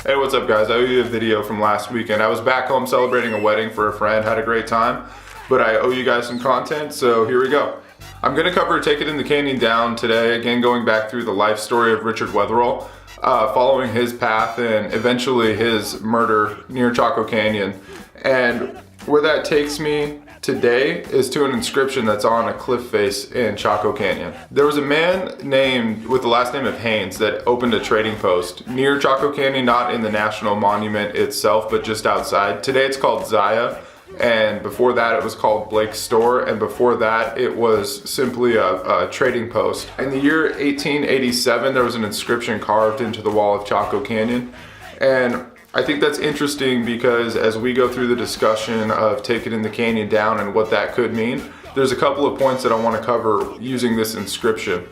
Hey, what's up guys? I owe you a video from last weekend. I was back home celebrating a wedding for a friend, had a great time, but I owe you guys some content, so here we go. I'm gonna cover Take It in the Canyon Down today, again going back through the life story of Richard Wetherill, following his path and eventually his murder near Chaco Canyon. And where that takes me today is to an inscription that's on a cliff face in Chaco Canyon. There was a man named with the last name of Haynes that opened a trading post near Chaco Canyon, not in the national monument itself, but just outside. Today it's called Zaya, and before that it was called Blake's Store, and before that it was simply a trading post. In the year 1887, there was an inscription carved into the wall of Chaco Canyon, and I think that's interesting because as we go through the discussion of Take It in the Canyon Down and what that could mean, there's a couple of points that I want to cover using this inscription.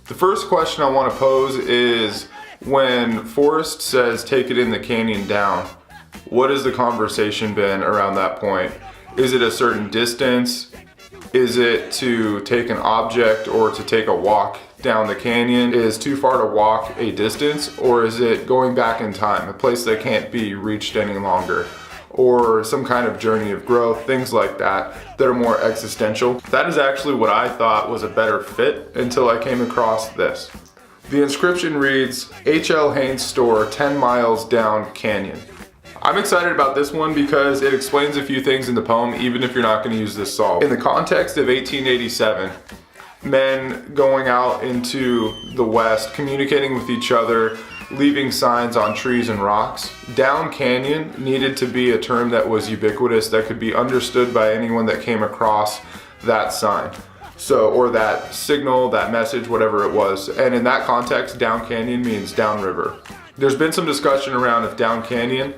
The first question I want to pose is, when Forrest says take it in the canyon down, what has the conversation been around that point? Is it a certain distance? Is it to take an object or to take a walk down the canyon? Is too far to walk a distance, or is it going back in time, a place that can't be reached any longer, or some kind of journey of growth, things like that are more existential? That is actually what I thought was a better fit until I came across this. The inscription reads, H.L. Haynes Store, 10 miles down canyon. I'm excited about this one because it explains a few things in the poem, even if you're not going to use this solve. In the context of 1887, men going out into the West, communicating with each other, leaving signs on trees and rocks. Down canyon needed to be a term that was ubiquitous, that could be understood by anyone that came across that sign. So, or that signal, that message, whatever it was. And in that context, down canyon means downriver. There's been some discussion around if down canyon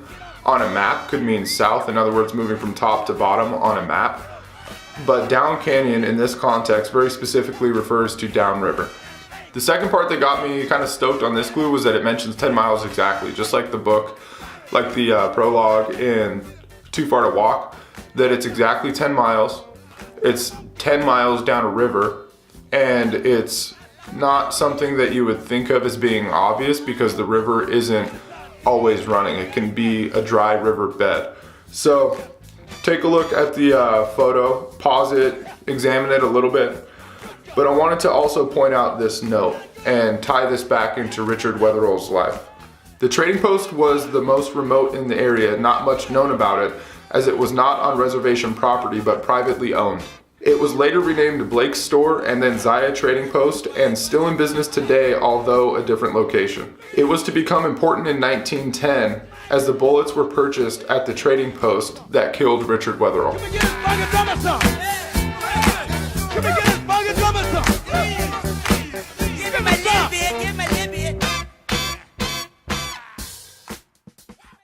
on a map could mean south, in other words, moving from top to bottom on a map. But down canyon in this context very specifically refers to downriver. The second part that got me kind of stoked on this clue was that it mentions 10 miles exactly, just like the book, like the prologue in Too Far to Walk, that it's exactly 10 miles. It's 10 miles down a river, and it's not something that you would think of as being obvious because the river isn't always running. It can be a dry river bed. So take a look at the photo, pause it, examine it a little bit. But I wanted to also point out this note and tie this back into Richard Wetherill's life. The trading post was the most remote in the area, not much known about it, as it was not on reservation property but privately owned. It was later renamed Blake's Store and then Zaya Trading Post, and still in business today, although a different location. It was to become important in 1910 as the bullets were purchased at the trading post that killed Richard Wetherill. Can we get his fucking drummer song? Can we get his fucking drummer song?